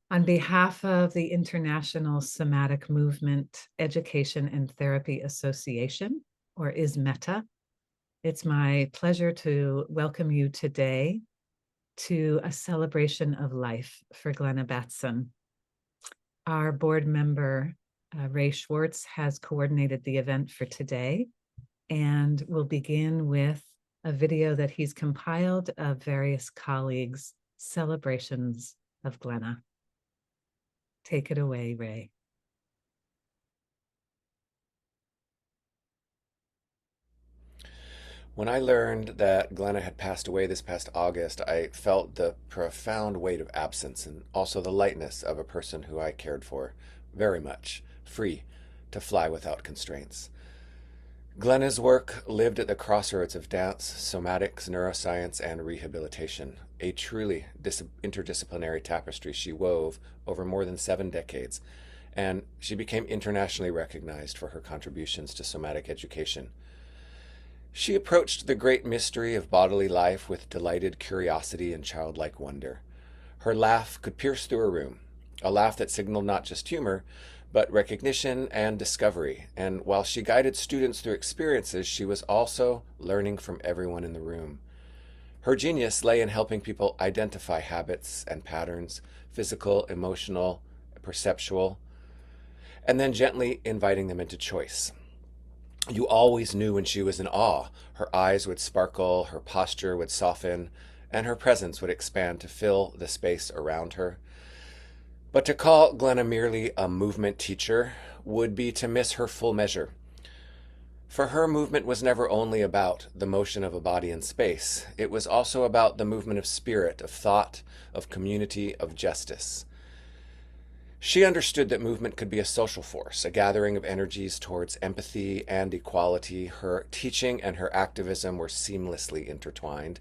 On behalf of the International Somatic Movement Education and Therapy Association, or ISMETA, it's my pleasure to welcome you today to a celebration of life for Glenna Batson. Our board member, Ray Schwartz, has coordinated the event for today, and we'll begin with a video that he's compiled of various colleagues' celebrations of Glenna. Take it away, Ray. When I learned that Glenna had passed away this past August, I felt the profound weight of absence and also the lightness of a person who I cared for very much, free to fly without constraints. Glenna's work lived at the crossroads of dance, somatics, neuroscience, and rehabilitation, a truly interdisciplinary tapestry she wove over more than 7 decades, and she became internationally recognized for her contributions to somatic education. She approached the great mystery of bodily life with delighted curiosity and childlike wonder. Her laugh could pierce through a room, a laugh that signaled not just humor, but recognition and discovery. And while she guided students through experiences, she was also learning from everyone in the room. Her genius lay in helping people identify habits and patterns, physical, emotional, perceptual, and then gently inviting them into choice. You always knew when she was in awe. Her eyes would sparkle, her posture would soften, and her presence would expand to fill the space around her. But to call Glenna merely a movement teacher would be to miss her full measure. For her, movement was never only about the motion of a body in space, it was also about the movement of spirit, of thought, of community, of justice. She understood that movement could be a social force, a gathering of energies towards empathy and equality. Her teaching and her activism were seamlessly intertwined.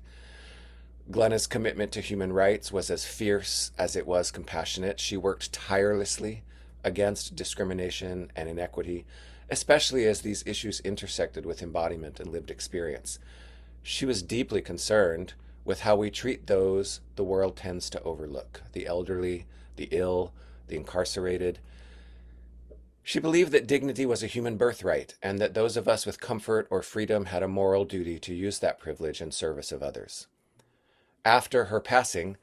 Glenna's commitment to human rights was as fierce as it was compassionate. She worked tirelessly against discrimination and inequity, especially as these issues intersected with embodiment and lived experience. She was deeply concerned with how we treat those the world tends to overlook: the elderly, the ill, the incarcerated. She believed that dignity was a human birthright, and that those of us with comfort or freedom had a moral duty to use that privilege in service of others. After her passing,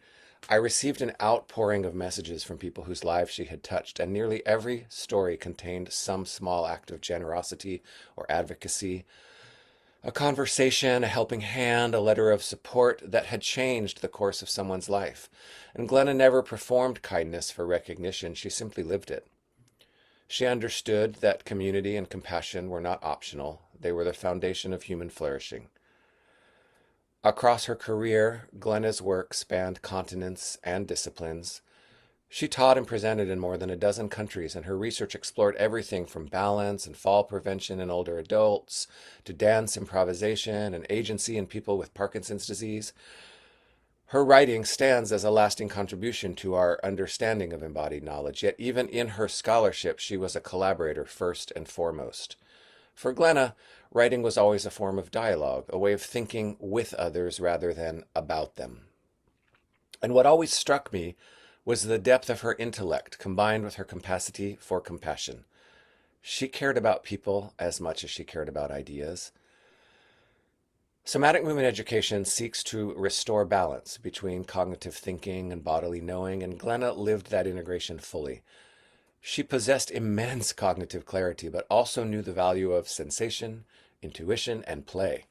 I received an outpouring of messages from people whose lives she had touched, and nearly every story contained some small act of generosity or advocacy, a conversation, a helping hand, a letter of support that had changed the course of someone's life. And Glenna never performed kindness for recognition, she simply lived it. She understood that community and compassion were not optional, they were the foundation of human flourishing. Across her career, Glenna's work spanned continents and disciplines. She taught and presented in more than a dozen countries, and her research explored everything from balance and fall prevention in older adults to dance improvisation and agency in people with Parkinson's disease. Her writing stands as a lasting contribution to our understanding of embodied knowledge, yet even in her scholarship, she was a collaborator first and foremost. For Glenna, writing was always a form of dialogue, a way of thinking with others rather than about them. And what always struck me was the depth of her intellect combined with her capacity for compassion. She cared about people as much as she cared about ideas. Somatic movement education seeks to restore balance between cognitive thinking and bodily knowing, and Glenna lived that integration fully. She possessed immense cognitive clarity, but also knew the value of sensation, intuition, and play.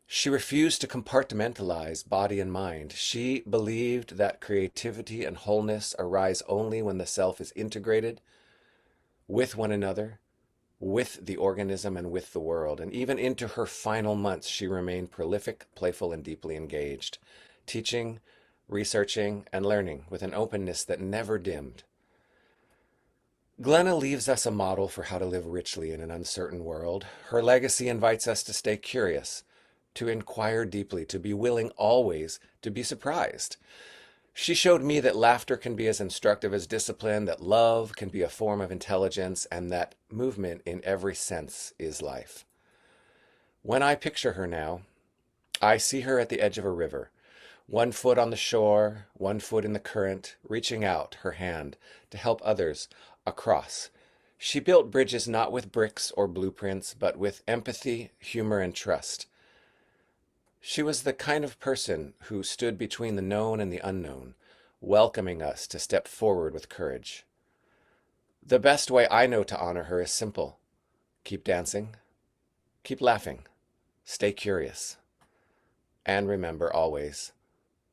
She refused to compartmentalize body and mind. She believed that creativity and wholeness arise only when the self is integrated with one another, with the organism, and with the world. And even into her final months, she remained prolific, playful, and deeply engaged, teaching, researching, and learning with an openness that never dimmed. Glenna leaves us a model for how to live richly in an uncertain world. Her legacy invites us to stay curious, to inquire deeply, to be willing always to be surprised. She showed me that laughter can be as instructive as discipline, that love can be a form of intelligence, and that movement in every sense is life. When I picture her now, I see her at the edge of a river, One foot on the shore, one foot in the current, reaching out her hand to help others across. She built bridges not with bricks or blueprints, but with empathy, humor, and trust. She was the kind of person who stood between the known and the unknown, welcoming us to step forward with courage. The best way I know to honor her is simple. Keep dancing, keep laughing, stay curious, and remember always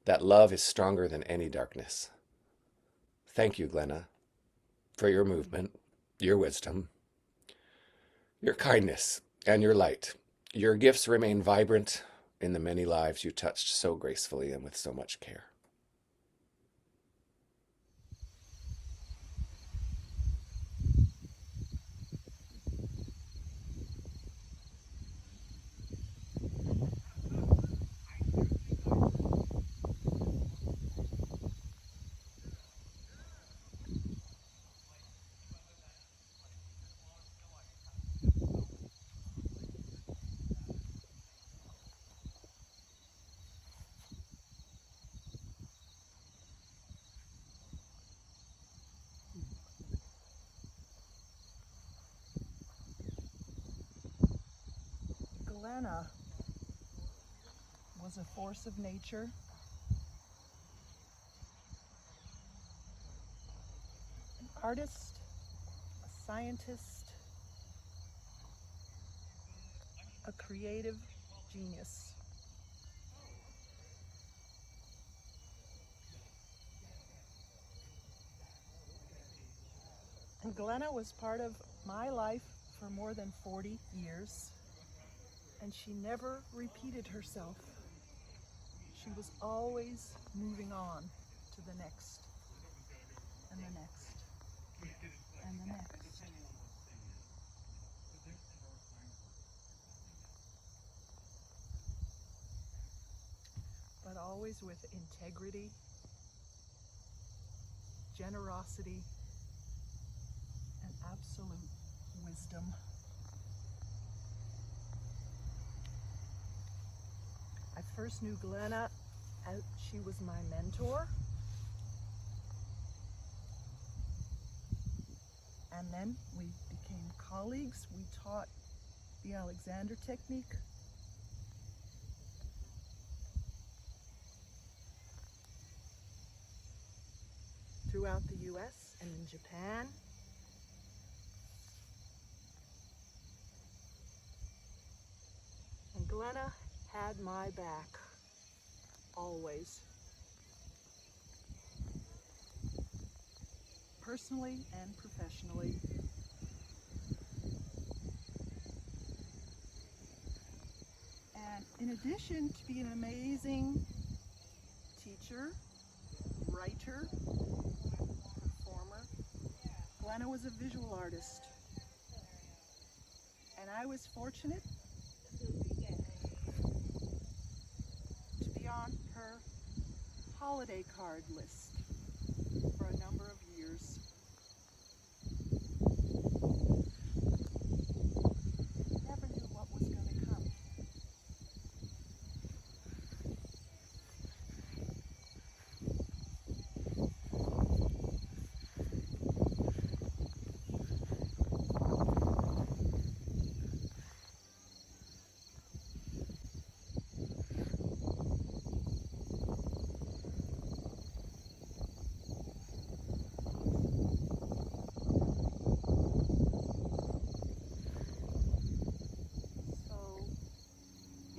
that love is stronger than any darkness. Thank you, Glenna, for your movement, your wisdom, your kindness, and your light. Your gifts remain vibrant in the many lives you touched so gracefully and with so much care. Glenna was a force of nature, an artist, a scientist, a creative genius. And Glenna was part of my life for more than 40 years, and she never repeated herself. She was always moving on to the next, and the next, and the next. But always with integrity, generosity, and absolute wisdom. I first knew Glenna as she was my mentor, and then we became colleagues. We taught the Alexander technique. Throughout the US and in Japan. And Glenna had my back, always. Personally and professionally. And in addition to being an amazing teacher, writer, performer, Glenna was a visual artist. And I was fortunate to be on her holiday card list for a number of years. Never knew what was going to come.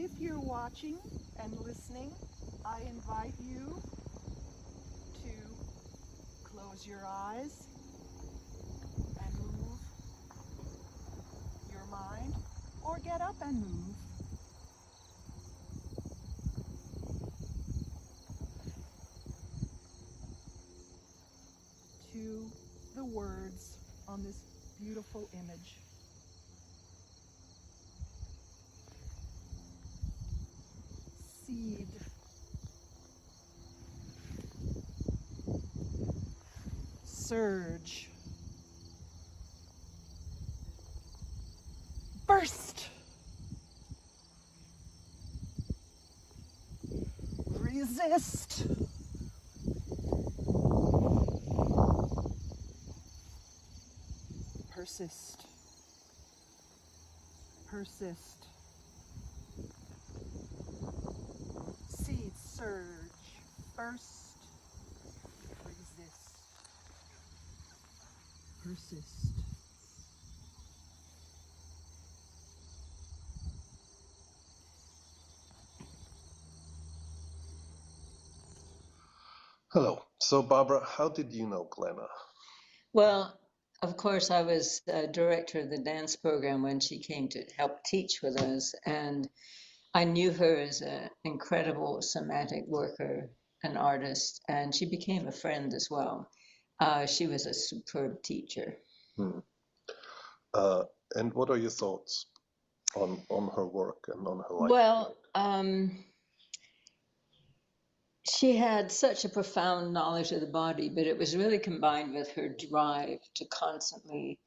If you're watching and listening, I invite you to close your eyes and move your mind, or get up and move. To the words on this beautiful image. Seed. Surge. Burst. Resist. resist. Persist. Persist. Seeds surge. Burst. Resist. Persist. Hello. So, Barbara, how did you know Glenna? Well, of course, I was director of the dance program when she came to help teach with us, and I knew her as an incredible somatic worker, an artist, and she became a friend as well. She was a superb teacher. Hmm. And what are your thoughts on her work and on her life? Well, she had such a profound knowledge of the body, but it was really combined with her drive to constantly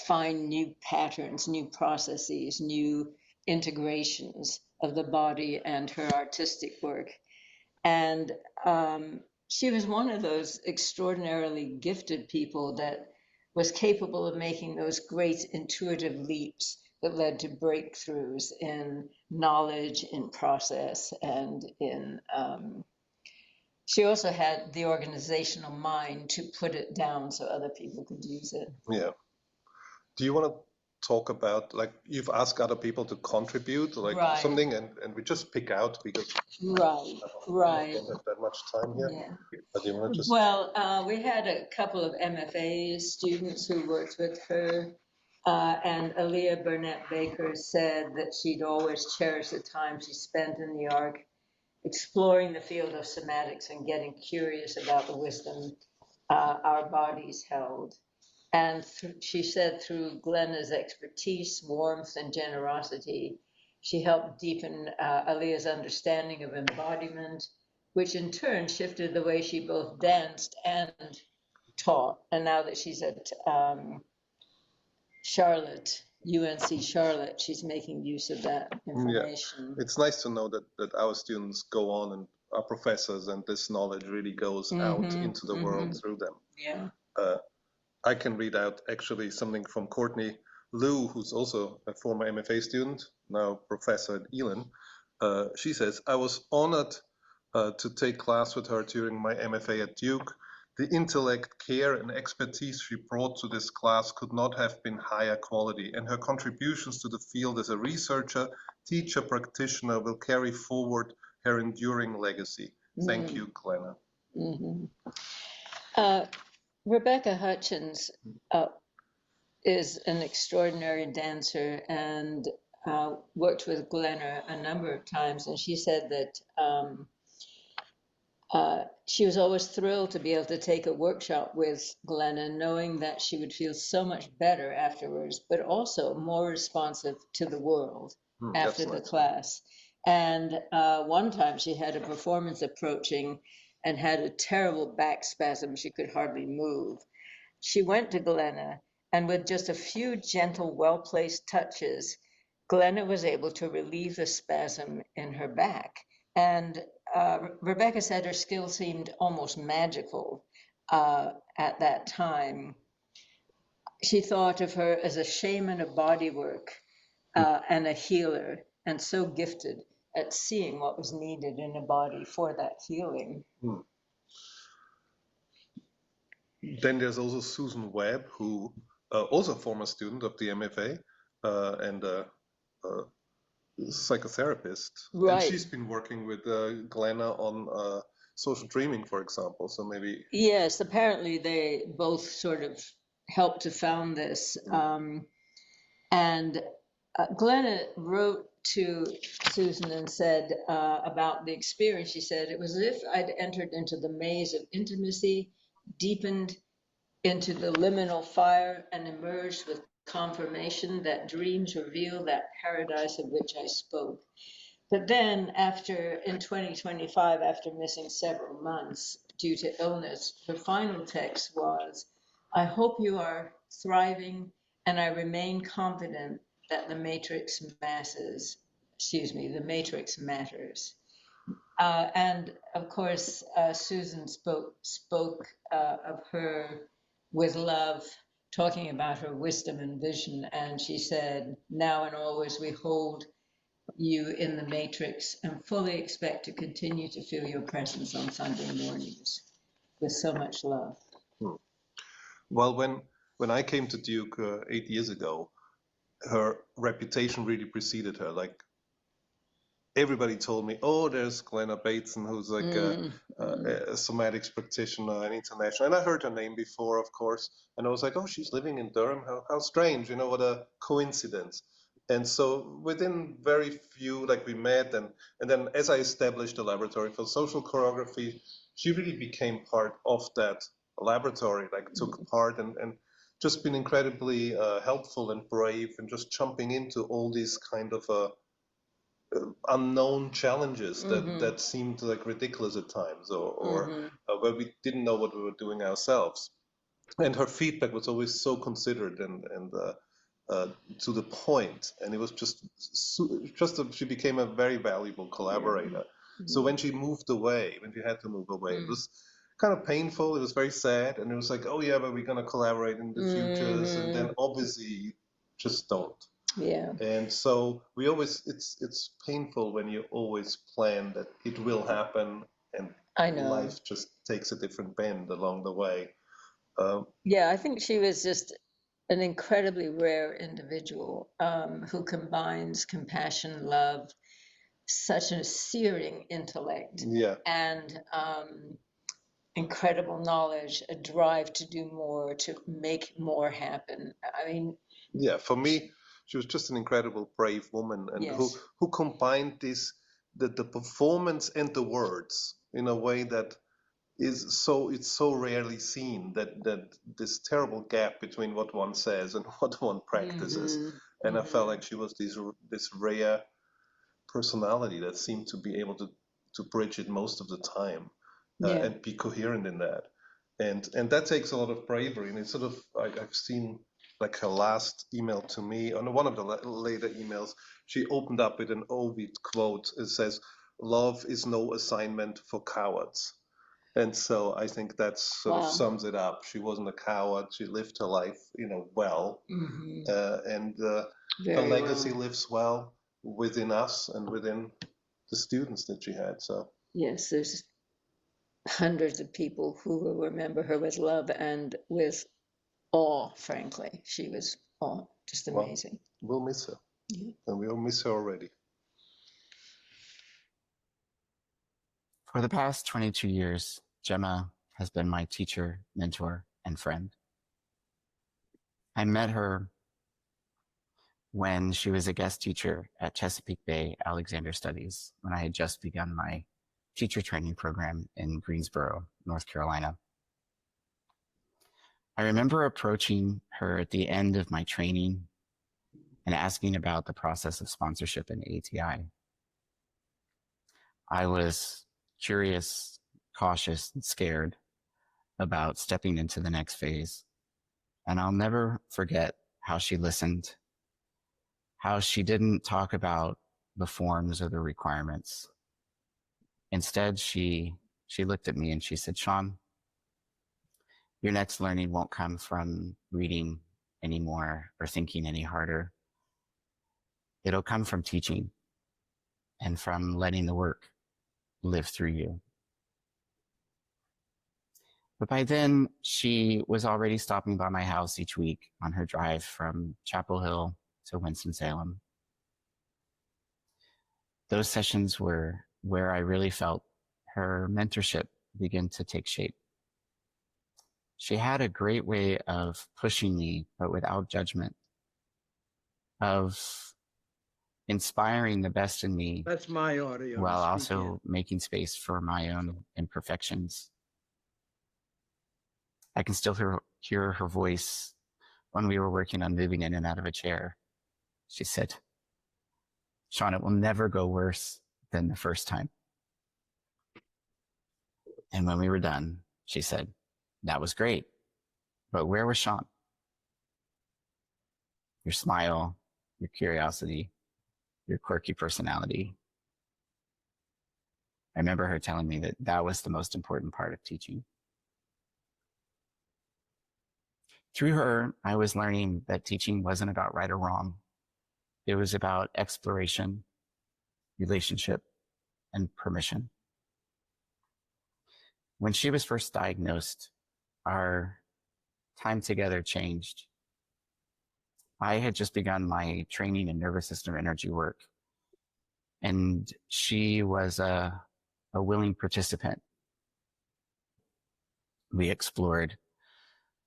find new patterns, new processes, new integrations of the body and her artistic work. And she was one of those extraordinarily gifted people that was capable of making those great intuitive leaps that led to breakthroughs in knowledge, in process, and in. She also had the organizational mind to put it down so other people could use it. Yeah. Do you want to talk about, like, you've asked other people to contribute, like Right. something, and we just pick out because Right. I don't have that much time here. Yeah. But do you want to just... Well, we had a couple of MFA students who worked with her, and Aaliyah Burnett Baker said that she'd always cherished the time she spent in the Ark, exploring the field of somatics and getting curious about the wisdom our bodies held. And she said through Glenna's expertise, warmth, and generosity, she helped deepen Aaliyah's understanding of embodiment, which in turn shifted the way she both danced and taught. And now that she's at Charlotte, UNC Charlotte, she's making use of that information. Yeah. It's nice to know that our students go on and are professors, and this knowledge really goes out into the world through them. Yeah. I can read out actually something from Courtney Liu, who's also a former MFA student, now professor at Elon. She says, I was honored to take class with her during my MFA at Duke. The intellect, care, and expertise she brought to this class could not have been higher quality, and her contributions to the field as a researcher, teacher, practitioner will carry forward her enduring legacy. Thank you, Glenna. Rebecca Hutchins is an extraordinary dancer and worked with Glenna a number of times. And she said that she was always thrilled to be able to take a workshop with Glenna, knowing that she would feel so much better afterwards, but also more responsive to the world after the class. And one time she had a performance approaching and had a terrible back spasm. She could hardly move. She went to Glenna, and with just a few gentle, well-placed touches, Glenna was able to relieve the spasm in her back. And Rebecca said her skill seemed almost magical at that time. She thought of her as a shaman of bodywork and a healer, and so gifted at seeing what was needed in a body for that healing. Then there's also Susan Webb, who also a former student of the MFA and a psychotherapist. Right. And she's been working with Glenna on social dreaming, for example. So maybe... Yes, apparently they both sort of helped to found this. And Glenna wrote to Susan and said about the experience, she said, it was as if I'd entered into the maze of intimacy, deepened into the liminal fire, and emerged with confirmation that dreams reveal that paradise of which I spoke. But then in 2025, after missing several months due to illness, her final text was, I hope you are thriving, and I remain confident that the matrix matters. And of course, Susan spoke of her with love, talking about her wisdom and vision. And she said, "Now and always we hold you in the matrix and fully expect to continue to feel your presence on Sunday mornings with so much love." Well, when I came to Duke 8 years ago, her reputation really preceded her. Like, everybody told me, "Oh, there's Glenna Batson, who's like a somatics practitioner and international." And I heard her name before, of course, and I was like, "Oh, she's living in Durham. How strange! You know, what a coincidence." And so within very few, like, we met, and then as I established a laboratory for social choreography, she really became part of that laboratory. Like, took part and just been incredibly helpful and brave, and just jumping into all these kind of unknown challenges that seemed like ridiculous at times, or where we didn't know what we were doing ourselves. And her feedback was always so considered and to the point, and it was she became a very valuable collaborator. So when she moved away, when she had to move away, it was kind of painful. It was very sad, and it was like, "Oh yeah, but we're going to collaborate in the futures," and then obviously you just don't. Yeah. And so we always, it's painful when you always plan that it will happen, and life just takes a different bend along the way. Yeah, I think she was just an incredibly rare individual who combines compassion, love, such a searing intellect, and incredible knowledge, a drive to do more, to make more happen. I mean, yeah, for me, she was just an incredible, brave woman, and who combined the performance and the words in a way that it's so rarely seen, that this terrible gap between what one says and what one practices. And I felt like she was this rare personality that seemed to be able to bridge it most of the time, and be coherent in that. And that takes a lot of bravery. And it's sort of, I've seen, like, her last email to me, on one of the later emails, she opened up with an Ovid quote. It says, "Love is no assignment for cowards." And so I think that sort of sums it up. She wasn't a coward. She lived her life, well, and her legacy lives well within us and within the students that she had. So yes, there's hundreds of people who will remember her with love and with awe. Frankly, she was just amazing. We'll miss her, and we'll miss her already. For the past 22 years, Gemma has been my teacher, mentor, and friend. I met her when she was a guest teacher at Chesapeake Bay Alexander Studies, when I had just begun my teacher training program in Greensboro, North Carolina. I remember approaching her at the end of my training and asking about the process of sponsorship in ATI. I was curious, cautious, and scared about stepping into the next phase. And I'll never forget how she listened, how she didn't talk about the forms or the requirements. Instead, she looked at me and she said, "Sean, your next learning won't come from reading anymore or thinking any harder. It'll come from teaching and from letting the work live through you." But by then, she was already stopping by my house each week on her drive from Chapel Hill to Winston-Salem. Those sessions were where I really felt her mentorship begin to take shape. She had a great way of pushing me, but without judgment, of inspiring the best in me. That's my audio. While also making space for my own imperfections. I can still hear her voice when we were working on moving in and out of a chair. She said, "Sean, it will never go worse than the first time." And when we were done, she said, "That was great, but where was Sean? Your smile, your curiosity, your quirky personality." I remember her telling me that that was the most important part of teaching. Through her, I was learning that teaching wasn't about right or wrong. It was about exploration, relationship, and permission. When she was first diagnosed, our time together changed. I had just begun my training in nervous system energy work, and she was a willing participant. We explored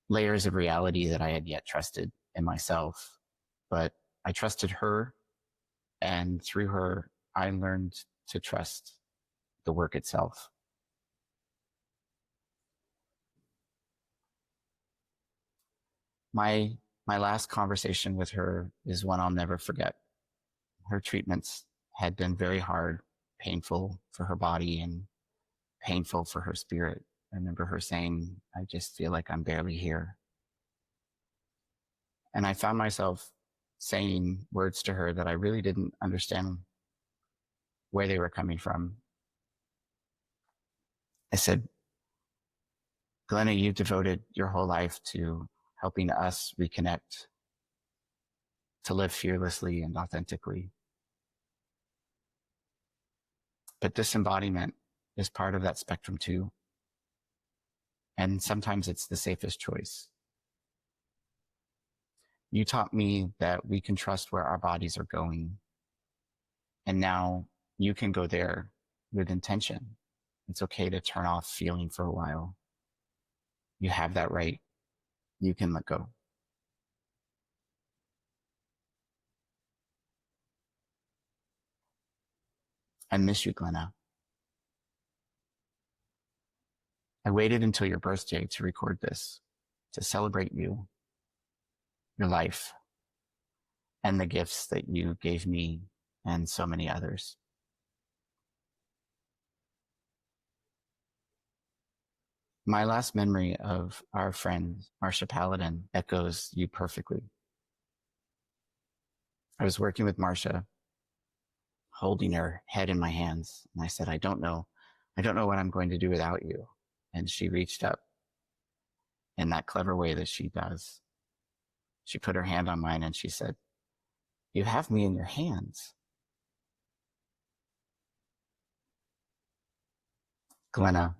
layers of reality that I had yet trusted in myself, but I trusted her, and through her, I learned to trust the work itself. My last conversation with her is one I'll never forget. Her treatments had been very hard, painful for her body and painful for her spirit. I remember her saying, "I just feel like I'm barely here." And I found myself saying words to her that I really didn't understand where they were coming from. I said, "Glenna, you devoted your whole life to helping us reconnect, to live fearlessly and authentically. But disembodiment is part of that spectrum too. And sometimes it's the safest choice. You taught me that we can trust where our bodies are going. And now you can go there with intention. It's okay to turn off feeling for a while. You have that right. You can let go." I miss you, Glenna. I waited until your birthday to record this, to celebrate you, your life, and the gifts that you gave me and so many others. My last memory of our friend, Marcia Paladin, echoes you perfectly. I was working with Marcia, holding her head in my hands, and I said, I don't know what I'm going to do without you. And she reached up in that clever way that she does. She put her hand on mine and she said, "You have me in your hands." Glenna,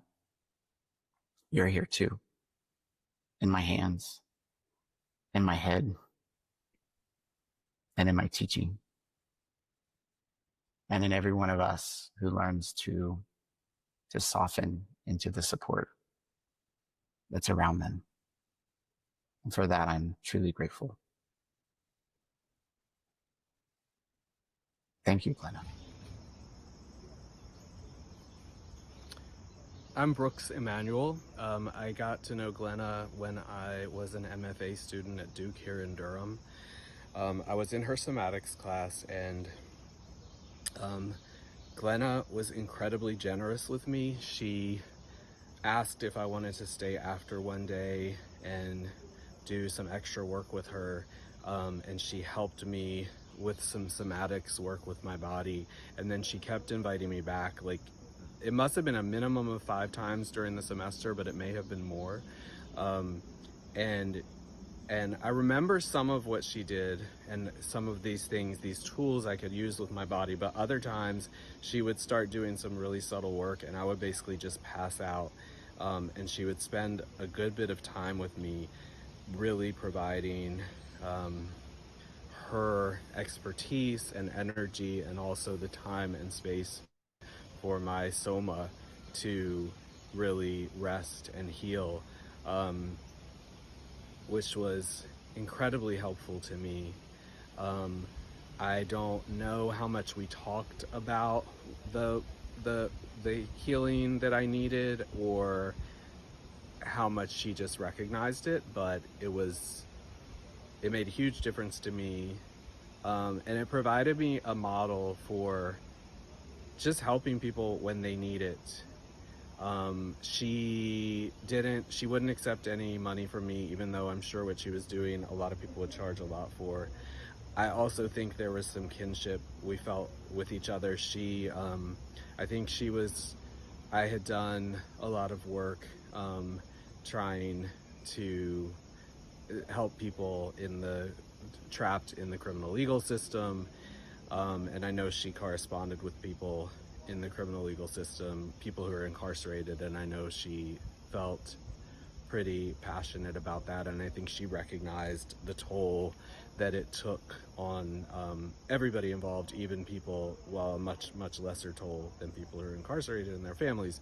you're here too, in my hands, in my head, and in my teaching, and in every one of us who learns to soften into the support that's around them. And for that, I'm truly grateful. Thank you, Glenna. I'm Brooks Emanuel. I got to know Glenna when I was an MFA student at Duke here in Durham. I was in her somatics class, and Glenna was incredibly generous with me. She asked if I wanted to stay after one day and do some extra work with her, and she helped me with some somatics work with my body, and then she kept inviting me back. Like, it must have been a minimum of 5 times during the semester, but it may have been more. And I remember some of what she did and some of these things, these tools I could use with my body, but other times she would start doing some really subtle work and I would basically just pass out. And she would spend a good bit of time with me, really providing her expertise and energy, and also the time and space for my soma to really rest and heal, which was incredibly helpful to me. I don't know how much we talked about the healing that I needed, or how much she just recognized it, but it made a huge difference to me, and it provided me a model for just helping people when they need it. She wouldn't accept any money from me, even though I'm sure what she was doing, a lot of people would charge a lot for. I also think there was some kinship we felt with each other. I think she was I had done a lot of work trying to help people trapped in the criminal legal system, and I know she corresponded with people in the criminal legal system, people who are incarcerated, and I know she felt pretty passionate about that, and I think she recognized the toll that it took on everybody involved, even people, while a much lesser toll than people who are incarcerated and their families,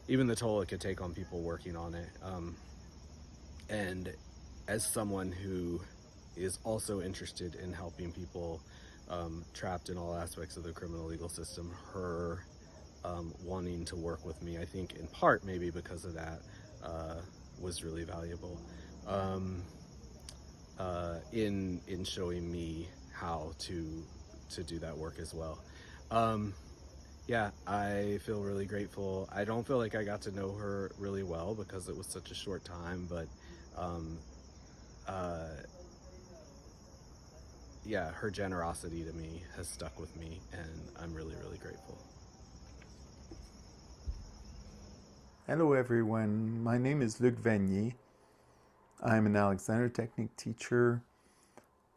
even the toll it could take on people working on it. And as someone who is also interested in helping people trapped in all aspects of the criminal legal system, her wanting to work with me, I think in part maybe because of that, was really valuable in showing me how to do that work as well. Yeah, I feel really grateful. I don't feel like I got to know her really well because it was such a short time, but yeah, her generosity to me has stuck with me, and I'm really grateful. Hello everyone, my name is Luc Vanier. I'm an Alexander Technique teacher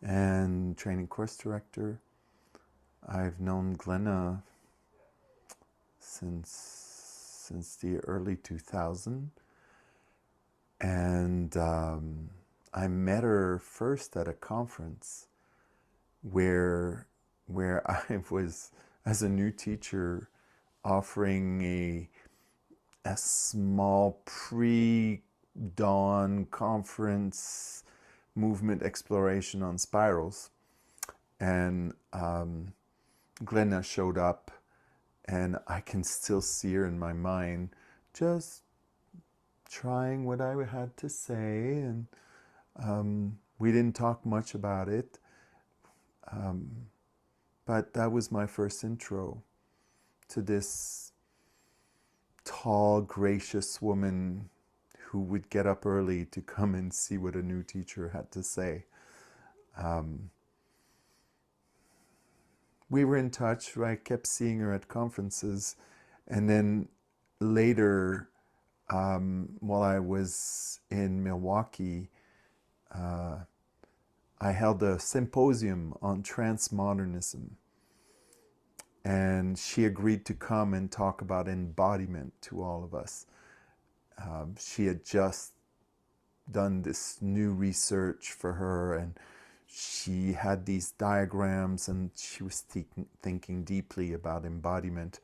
and training course director. I've known Glenna since the early 2000s, and I met her first at a conference where I was, as a new teacher, offering a small pre-dawn conference movement exploration on spirals, and Glenna showed up, and I can still see her in my mind just trying what I had to say, and we didn't talk much about it, but that was my first intro to this tall, gracious woman who would get up early to come and see what a new teacher had to say. We were in touch. I kept seeing her at conferences, and then later, while I was in Milwaukee, I held a symposium on transmodernism, and she agreed to come and talk about embodiment to all of us. She had just done this new research for her, and she had these diagrams, and she was thinking deeply about embodiment,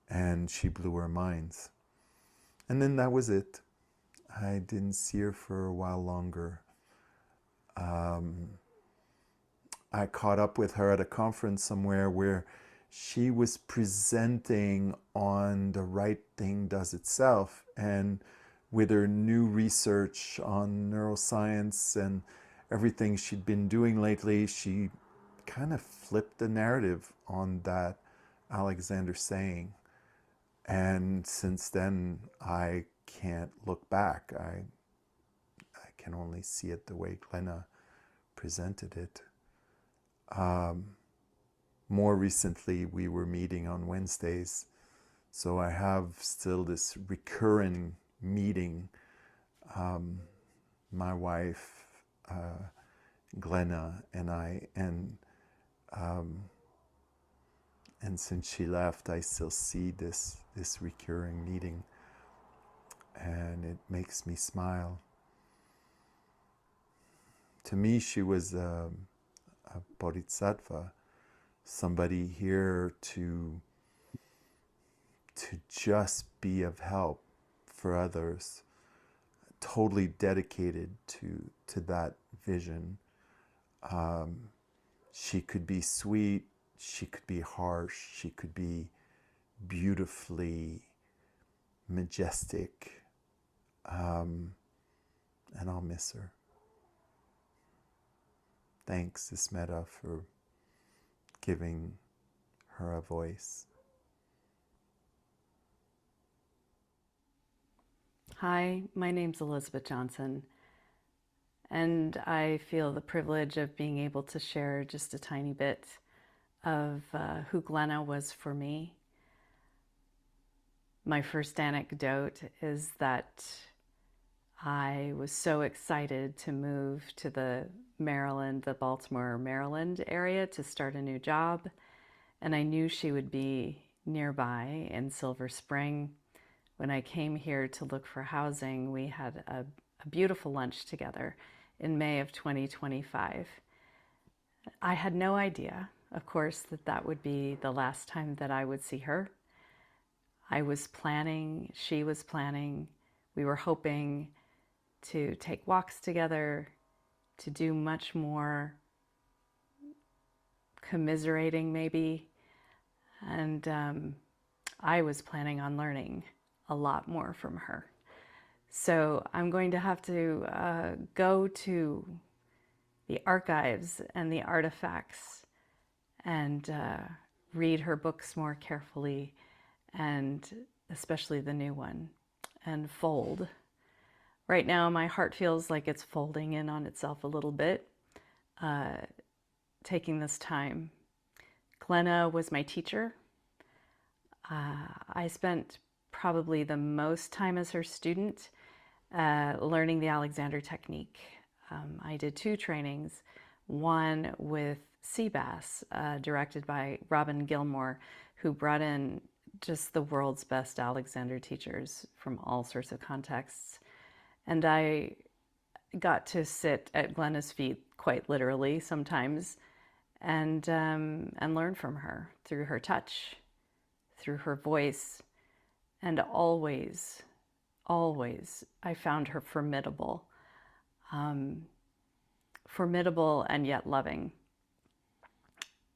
and she blew our minds. And then that was it. I didn't see her for a while longer. I caught up with her at a conference somewhere where she was presenting on The Right Thing Does Itself, and with her new research on neuroscience and everything she'd been doing lately, she kind of flipped the narrative on that Alexander saying. And since then, I can't look back. I can only see it the way Glenna presented it. More recently, we were meeting on Wednesdays, so I have still this recurring meeting. My wife, Glenna, and I, and since she left, I still see this recurring meeting, and it makes me smile. To me, she was a bodhisattva, somebody here to just be of help for others, totally dedicated to that vision. She could be sweet, she could be harsh, she could be beautifully majestic, and I'll miss her. Thanks, Ismeta, for giving her a voice. Hi, my name's Elizabeth Johnson, and I feel the privilege of being able to share just a tiny bit of who Glenna was for me. My first anecdote is that I was so excited to move to the Baltimore, Maryland area to start a new job. And I knew she would be nearby in Silver Spring. When I came here to look for housing, we had a beautiful lunch together in May of 2025. I had no idea, of course, that that would be the last time that I would see her. I was planning, she was planning, we were hoping to take walks together, to do much more commiserating maybe. And I was planning on learning a lot more from her. So I'm going to have to go to the archives and the artifacts and read her books more carefully, and especially the new one, and fold. Right now, my heart feels like it's folding in on itself a little bit, taking this time. Glenna was my teacher. I spent probably the most time as her student learning the Alexander technique. I did 2 trainings, one with Seabass, directed by Robin Gilmore, who brought in just the world's best Alexander teachers from all sorts of contexts. And I got to sit at Glenna's feet, quite literally sometimes, and learn from her through her touch, through her voice, and always, always, I found her formidable. Formidable and yet loving.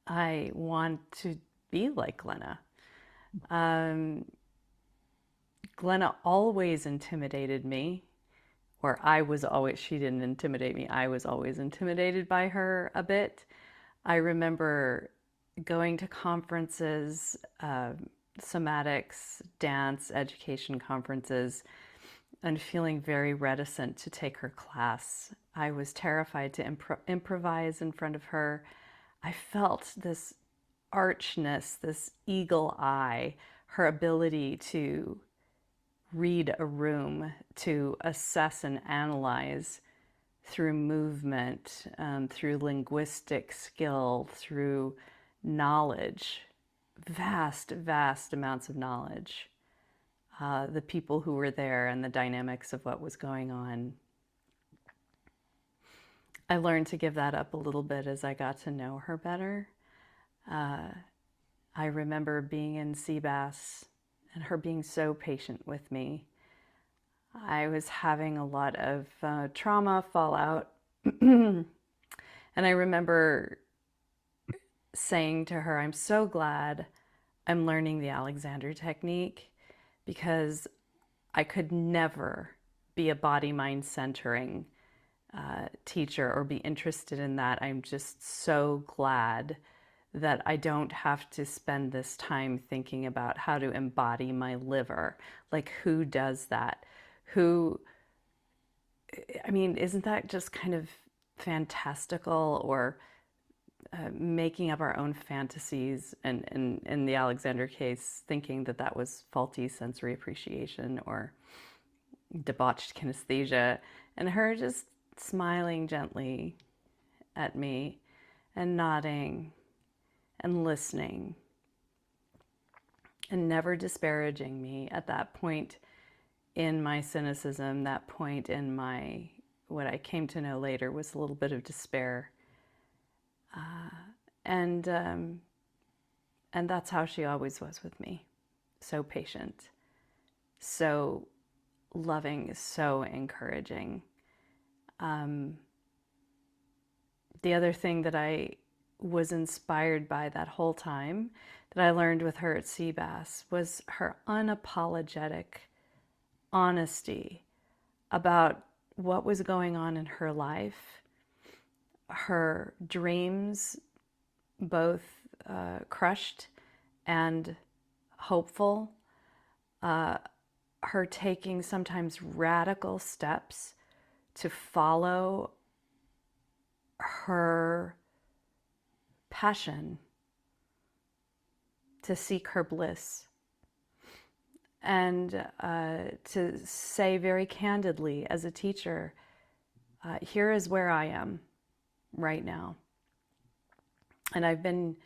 I want to be like Glenna. Glenna always intimidated me, or she didn't intimidate me, I was always intimidated by her a bit. I remember going to conferences, somatics, dance, education conferences, and feeling very reticent to take her class. I was terrified to improvise in front of her. I felt this archness, this eagle eye, her ability to read a room, to assess and analyze through movement, through linguistic skill, through knowledge, vast, vast amounts of knowledge. The people who were there and the dynamics of what was going on. I learned to give that up a little bit as I got to know her better. I remember being in Seabass and her being so patient with me. I was having a lot of trauma, fallout, and I remember saying to her, I'm so glad I'm learning the Alexander technique, because I could never be a body-mind centering teacher or be interested in that. I'm just so glad that I don't have to spend this time thinking about how to embody my liver. Like, who does that? Isn't that just kind of fantastical, or making up our own fantasies, and in the Alexander case, thinking that that was faulty sensory appreciation or debauched kinesthesia, and her just smiling gently at me and nodding and listening and never disparaging me at that point in my cynicism, that point in my, what I came to know later was a little bit of despair. And that's how she always was with me. So patient, so loving, so encouraging. The other thing that I was inspired by that whole time that I learned with her at Seabass was her unapologetic honesty about what was going on in her life, her dreams, both crushed and hopeful, her taking sometimes radical steps to follow her passion, to seek her bliss. and to say very candidly as a teacher, here is where I am right now. And I've been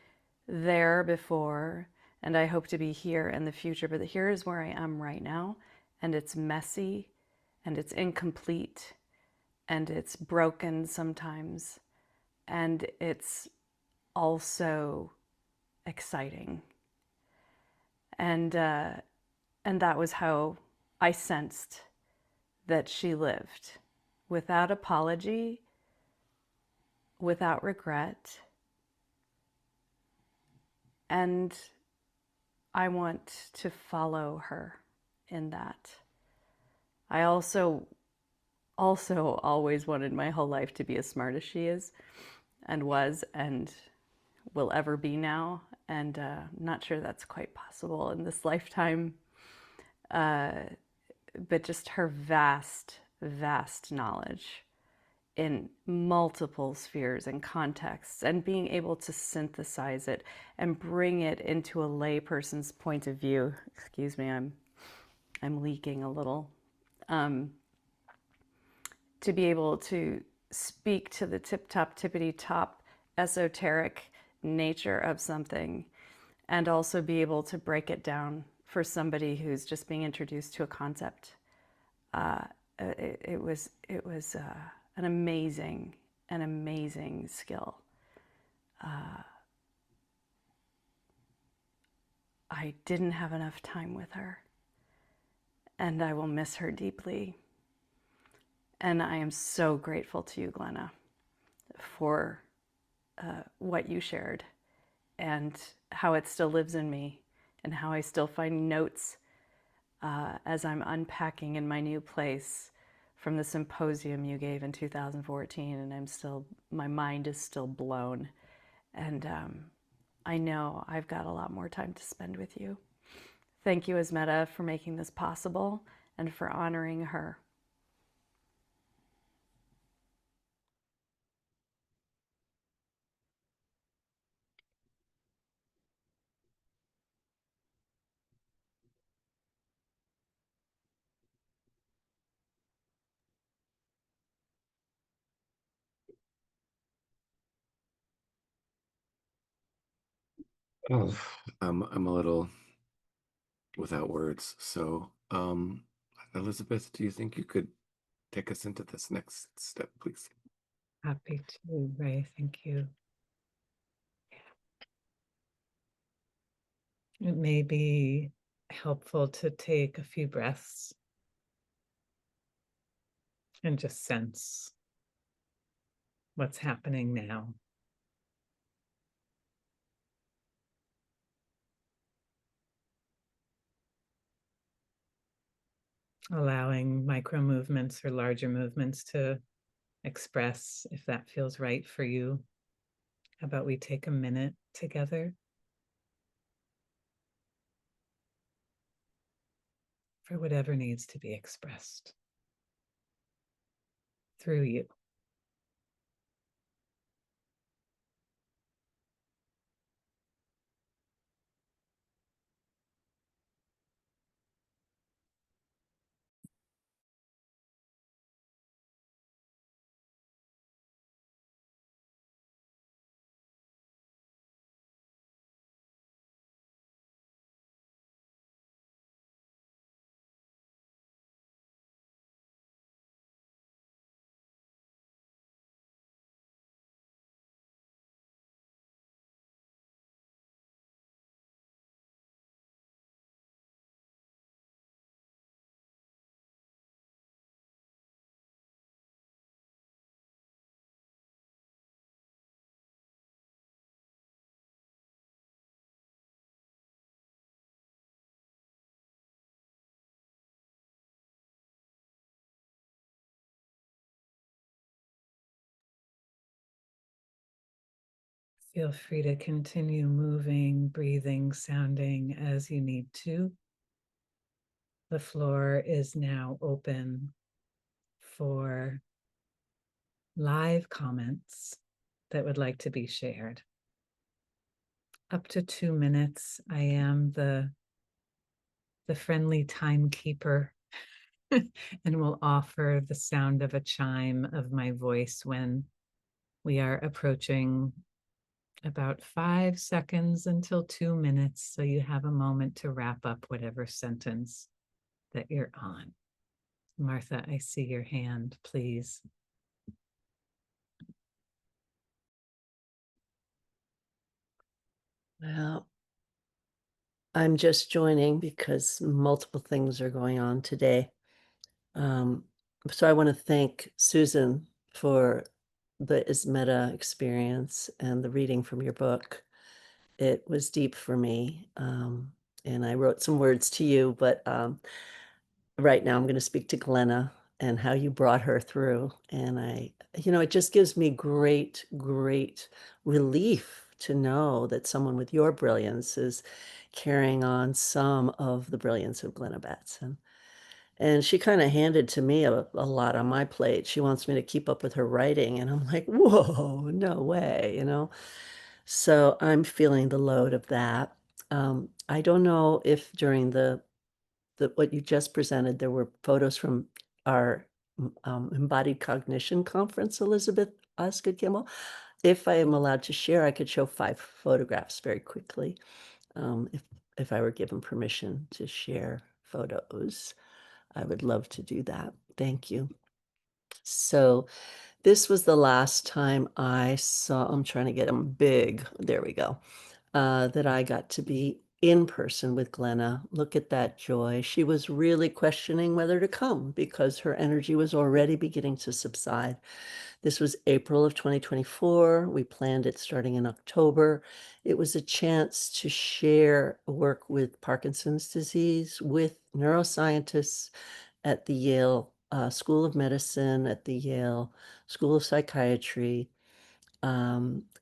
there before, and I hope to be here in the future, but here is where I am right now, and it's messy, and it's incomplete, and it's broken sometimes, and it's also exciting. And that was how I sensed that she lived, without apology, without regret. And I want to follow her in that. I also always wanted my whole life to be as smart as she is, and was, and will ever be now. And not sure that's quite possible in this lifetime. But just her vast knowledge in multiple spheres and contexts, and being able to synthesize it and bring it into a layperson's point of view. Excuse me, I'm leaking a little. To be able to speak to the tippity-top esoteric nature of something, and also be able to break it down for somebody who's just being introduced to a concept. It was an amazing skill. I didn't have enough time with her, and I will miss her deeply. And I am so grateful to you, Glenna, for what you shared, and how it still lives in me, and how I still find notes as I'm unpacking in my new place from the symposium you gave in 2014, and my mind is still blown. And I know I've got a lot more time to spend with you. Thank you, Asmeta, for making this possible and for honoring her. Oh, I'm a little without words. So, Elizabeth, do you think you could take us into this next step, please? Happy to, Ray. Thank you. It may be helpful to take a few breaths and just sense what's happening now. Allowing micro movements or larger movements to express if that feels right for you. How about we take a minute together for whatever needs to be expressed through you. Feel free to continue moving, breathing, sounding as you need to. The floor is now open for live comments that would like to be shared. Up to 2 minutes. I am the the friendly timekeeper and will offer the sound of a chime of my voice when we are approaching about 5 seconds until 2 minutes, so you have a moment to wrap up whatever sentence that you're on. Martha, I see your hand, please. Well, I'm just joining because multiple things are going on today. So I want to thank Susan for the Ismeta experience and the reading from your book. It was deep for me. And I wrote some words to you, but right now I'm going to speak to Glenna and how you brought her through. And it just gives me great, great relief to know that someone with your brilliance is carrying on some of the brilliance of Glenna Batson. And she kind of handed to me a lot on my plate. She wants me to keep up with her writing. And I'm like, whoa, no way, So I'm feeling the load of that. I don't know if during what you just presented, there were photos from our embodied cognition conference, Elizabeth Osgood Kimmel. If I am allowed to share, I could show 5 photographs very quickly, if I were given permission to share photos. I would love to do that. Thank you. So this was the last time I saw, I'm trying to get them big. There we go. That I got to be in person with Glenna. Look at that joy. She was really questioning whether to come because her energy was already beginning to subside. This was April of 2024. We planned it starting in October. It was a chance to share work with Parkinson's disease with neuroscientists at the Yale School of Medicine, at the Yale School of Psychiatry.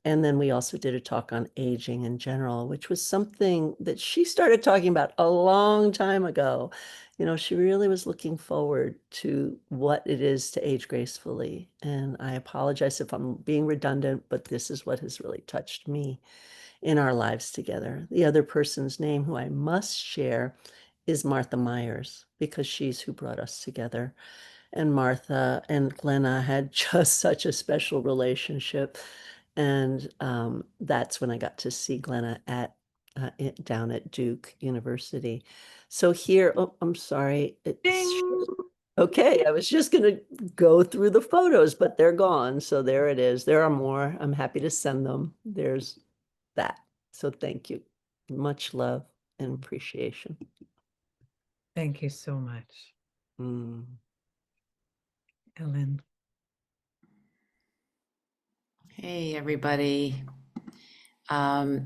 And then we also did a talk on aging in general, which was something that she started talking about a long time ago. She really was looking forward to what it is to age gracefully. And I apologize if I'm being redundant, but this is what has really touched me in our lives together. The other person's name who I must share is Martha Myers, because she's who brought us together. And Martha and Glenna had just such a special relationship. And that's when I got to see Glenna down at Duke University. So here, oh, I'm sorry. Okay, I was just going to go through the photos, but they're gone. So there it is. There are more. I'm happy to send them. There's that. So thank you. Much love and appreciation. Thank you so much. Ellen. Hey, everybody. So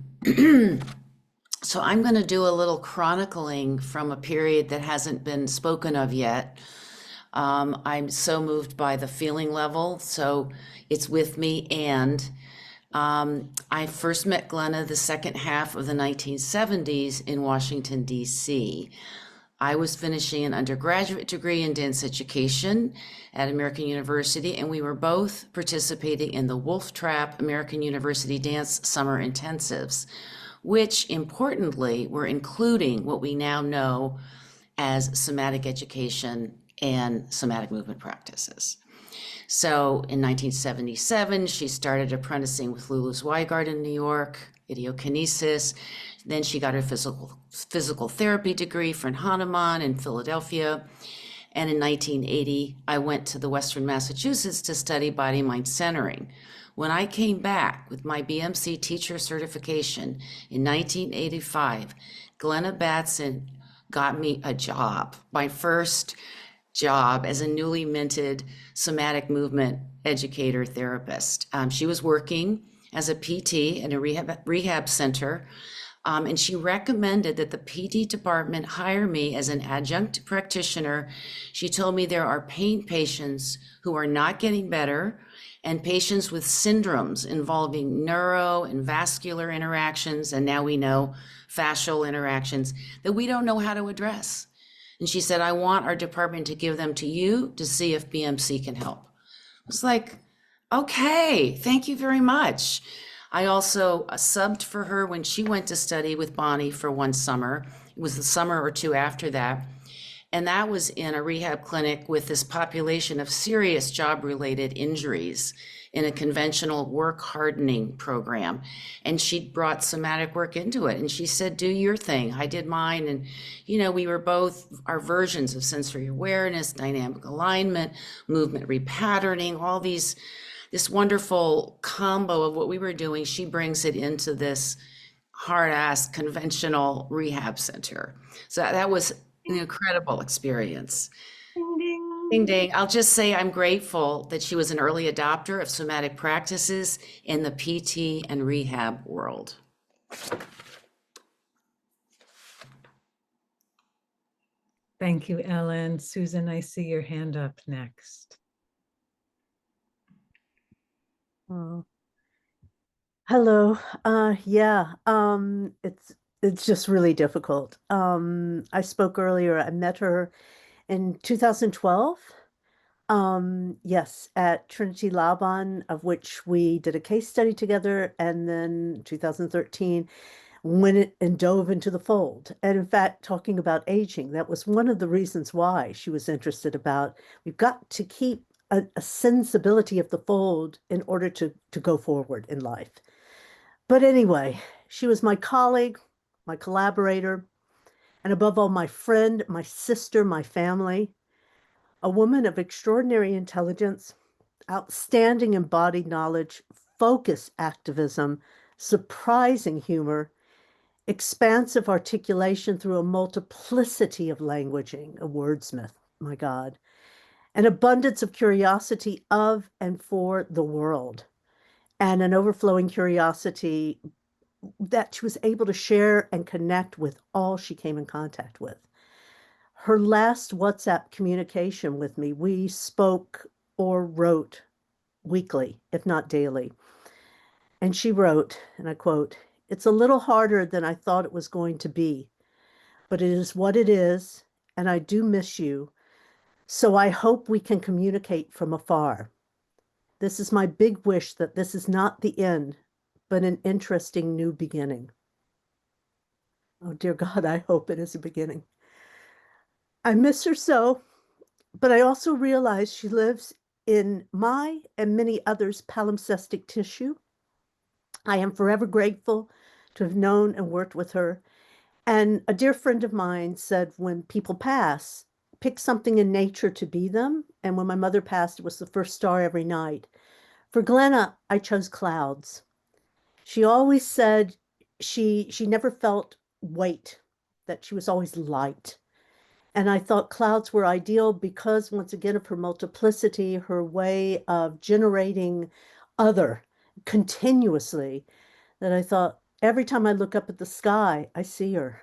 I'm going to do a little chronicling from a period that hasn't been spoken of yet. I'm so moved by the feeling level, so it's with me. And I first met Glenna the second half of the 1970s in Washington, D.C. I was finishing an undergraduate degree in dance education at American University, and we were both participating in the Wolf Trap American University Dance Summer Intensives, which importantly were including what we now know as somatic education and somatic movement practices. So in 1977, she started apprenticing with Lulu Zweigart in New York, idiokinesis. Then she got her physical therapy degree from Hahnemann in Philadelphia. And in 1980, I went to the Western Massachusetts to study body-mind centering. When I came back with my BMC teacher certification in 1985, Glenna Batson got me a job, my first job as a newly minted somatic movement educator therapist. She was working as a PT in a rehab center, and she recommended that the PT department hire me as an adjunct practitioner. She told me there are pain patients who are not getting better and patients with syndromes involving neuro and vascular interactions, and now we know fascial interactions, that we don't know how to address. And she said, I want our department to give them to you to see if BMC can help. I was like, okay, thank you very much. I also subbed for her when she went to study with Bonnie for one summer it was the summer or two after that. And that was in a rehab clinic with this population of serious job-related injuries in a conventional work hardening program. And she'd brought somatic work into it. And she said, do your thing. I did mine. And, you know, we were both our versions of sensory awareness, dynamic alignment, movement repatterning, all these, this wonderful combo of what we were doing. She brings it into this hard-ass conventional rehab center. So that was an incredible experience. Ding, ding. Ding, ding. I'll just say I'm grateful that she was an early adopter of somatic practices in the PT and rehab world. Thank you, Ellen. Susan, I see your hand up next. Oh. Hello. Yeah. It's just really difficult. I spoke earlier. I met her in 2012. Yes, at Trinity Laban, of which we did a case study together, and then 2013 went and dove into the fold. And in fact, talking about aging, that was one of the reasons why she was interested about, we've got to keep a sensibility of the fold in order to go forward in life. But anyway, she was my colleague, my collaborator, and above all, my friend, my sister, my family, a woman of extraordinary intelligence, outstanding embodied knowledge, focused activism, surprising humor, expansive articulation through a multiplicity of languaging, a wordsmith, my God, an abundance of curiosity of and for the world, and an overflowing curiosity that she was able to share and connect with all she came in contact with. Her last WhatsApp communication with me, we spoke or wrote weekly, if not daily. And she wrote, and I quote, "It's a little harder than I thought it was going to be, but it is what it is, and I do miss you. So I hope we can communicate from afar. This is my big wish that this is not the end, but an interesting new beginning." Oh, dear God, I hope it is a beginning. I miss her so, but I also realize she lives in my and many others' palimpsestic tissue. I am forever grateful to have known and worked with her. And a dear friend of mine said, when people pass, pick something in nature to be them. And when my mother passed, it was the first star every night. For Glenna, I chose clouds. She always said she never felt weight, that she was always light. And I thought clouds were ideal because, once again, of her multiplicity, her way of generating other continuously, that I thought every time I look up at the sky, I see her.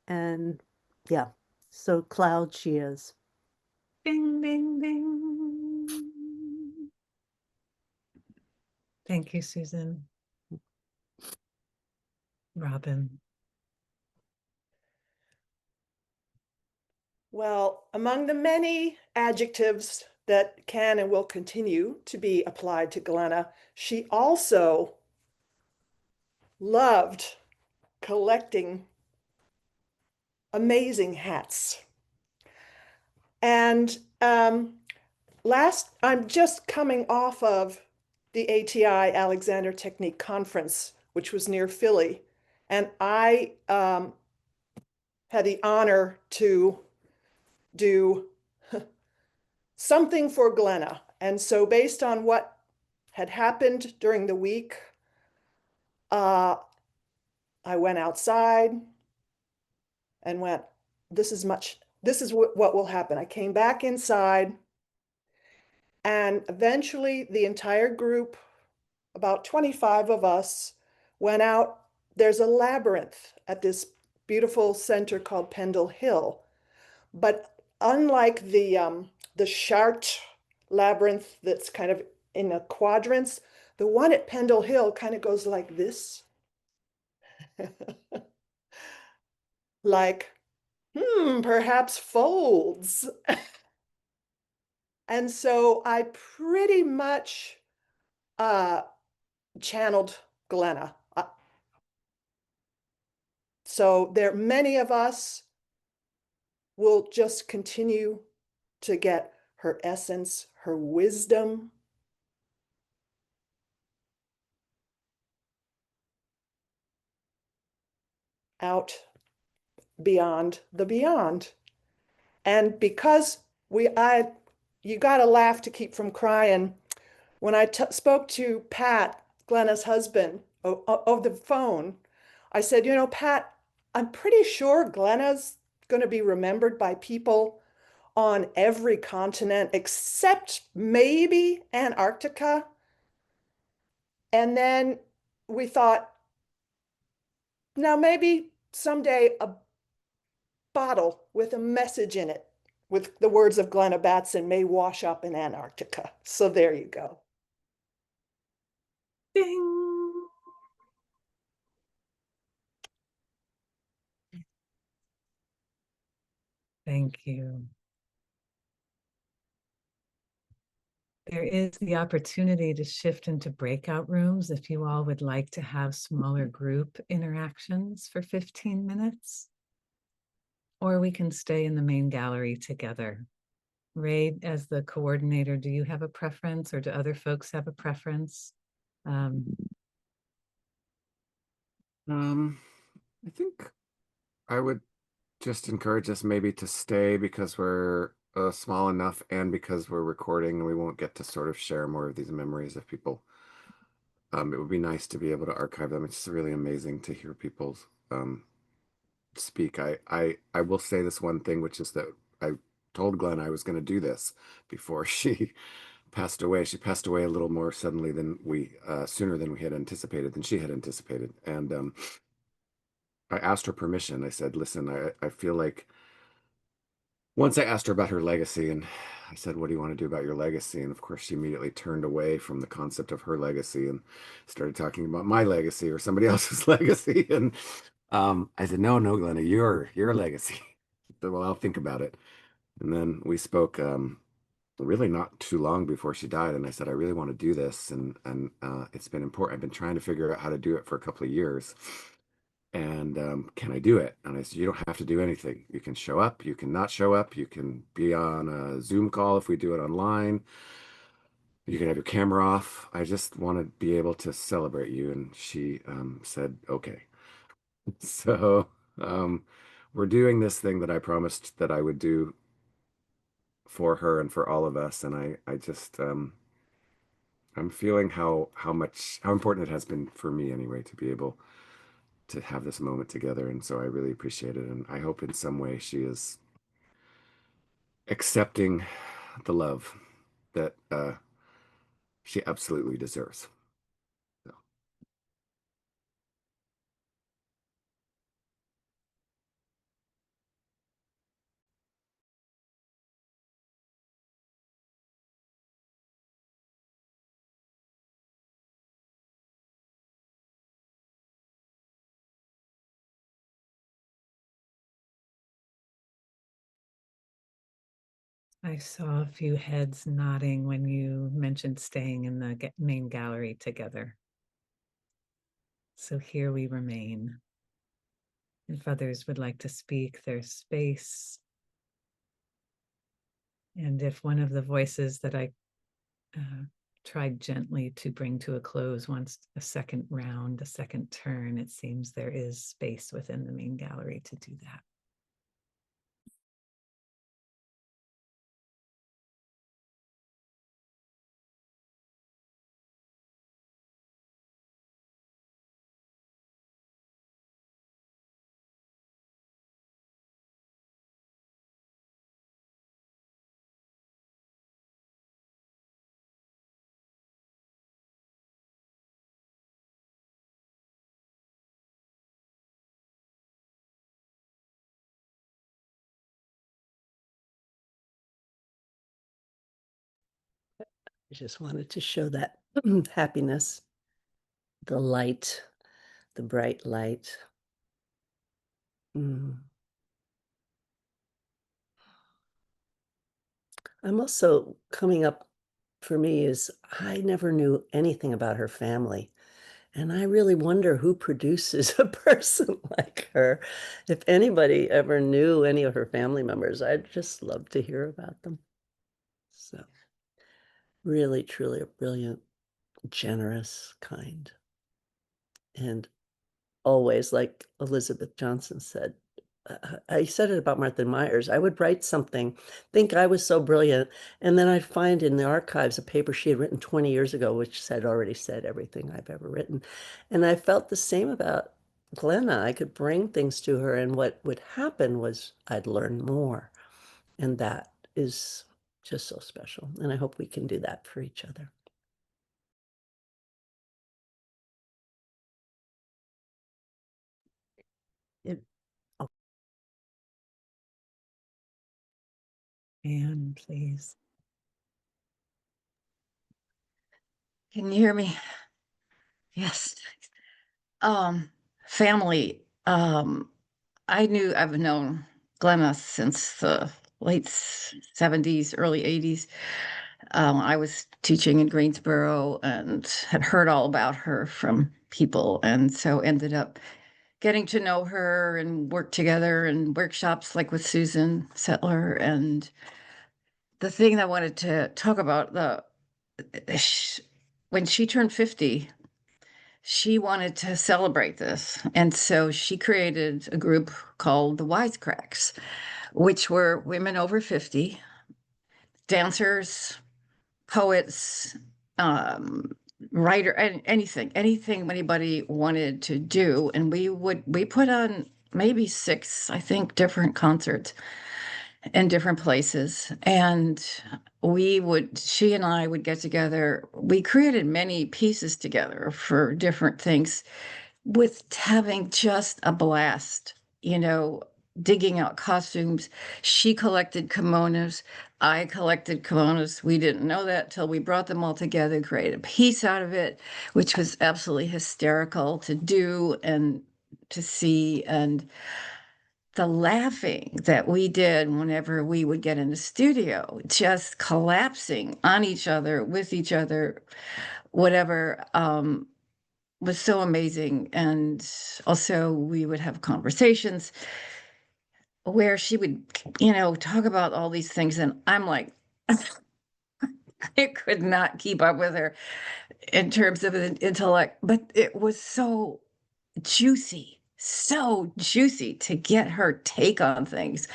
And yeah, so cloud she is. Ding, ding, ding. Thank you, Susan. Robin. Well, among the many adjectives that can and will continue to be applied to Glenna, she also loved collecting amazing hats. And I'm just coming off of the ATI Alexander Technique Conference, which was near Philly. And I had the honor to do something for Glenna. And so based on what had happened during the week, I went outside and went, this is what will happen. I came back inside, and eventually the entire group, about 25 of us, went out. There's a labyrinth at this beautiful center called Pendle Hill. But unlike the Chartres labyrinth that's kind of in a quadrants, the one at Pendle Hill kind of goes like this. Like, perhaps folds. And so I pretty much channeled Glenna. So many of us will just continue to get her essence, her wisdom. Out beyond the beyond. And because you got to laugh to keep from crying. When I spoke to Pat, Glenna's husband, over the phone, I said, Pat, I'm pretty sure Glenna's going to be remembered by people on every continent except maybe Antarctica. And then we thought, now maybe someday a bottle with a message in it with the words of Glenna Batson may wash up in Antarctica. So there you go. Ding. Thank you. There is the opportunity to shift into breakout rooms if you all would like to have smaller group interactions for 15 minutes. Or we can stay in the main gallery together. Ray, as the coordinator, do you have a preference, or do other folks have a preference? I think I would just encourage us maybe to stay because we're small enough and because we're recording and we won't get to sort of share more of these memories of people. It would be nice to be able to archive them. It's really amazing to hear people speak. I will say this one thing, which is that I told Glenn I was going to do this before she passed away. She passed away a little more suddenly than sooner than we had anticipated, than she had anticipated. And I asked her permission. I said, listen, I feel like once I asked her about her legacy, and I said, what do you want to do about your legacy? And of course, she immediately turned away from the concept of her legacy and started talking about my legacy or somebody else's legacy. And I said, no, Glenna, your legacy. Said, well, I'll think about it. And then we spoke really not too long before she died. And I said, I really want to do this. And it's been important. I've been trying to figure out how to do it for a couple of years. And can I do it? And I said, you don't have to do anything. You can show up, you can not show up, you can be on a Zoom call if we do it online. You can have your camera off. I just want to be able to celebrate you. And she said, okay. So we're doing this thing that I promised that I would do for her and for all of us. And I just I'm feeling how important it has been for me anyway to be able to have this moment together. And so I really appreciate it. And I hope in some way she is accepting the love that she absolutely deserves. So. I saw a few heads nodding when you mentioned staying in the main gallery together. So here we remain. If others would like to speak, there's space. And if one of the voices that I tried gently to bring to a close once a second round, a second turn, it seems there is space within the main gallery to do that. I just wanted to show that happiness, the light, the bright light. I'm also coming up for me is I never knew anything about her family. And I really wonder who produces a person like her. If anybody ever knew any of her family members, I'd just love to hear about them. So really, truly a brilliant, generous, kind, and always, like Elizabeth Johnson said, I said it about Martha Myers. I would write something, think I was so brilliant, and then I'd find in the archives a paper she had written 20 years ago, which said already said everything I've ever written. And I felt the same about Glenna. I could bring things to her, and what would happen was I'd learn more. And that is just so special. And I hope we can do that for each other. Oh, Anne, please. Can you hear me? Yes. Family. I've known Glenna since the late 70s, early 80s. I was teaching in Greensboro and had heard all about her from people, and so ended up getting to know her and work together in workshops like with Susan Settler. And the thing that I wanted to talk about, when she turned 50, she wanted to celebrate this. And so she created a group called the Wisecracks, which were women over 50, dancers, poets, writer, and anything anybody wanted to do. And we put on maybe 6, I think, different concerts in different places. And she and I would get together. We created many pieces together for different things, with having just a blast, digging out costumes. She collected kimonos. I collected kimonos. We didn't know that till we brought them all together, created a piece out of it, which was absolutely hysterical to do and to see. And the laughing that we did whenever we would get in the studio, just collapsing on each other, with each other, whatever, was so amazing. And also we would have conversations where she would, talk about all these things. And I'm like, I could not keep up with her in terms of an intellect, but it was so juicy to get her take on things.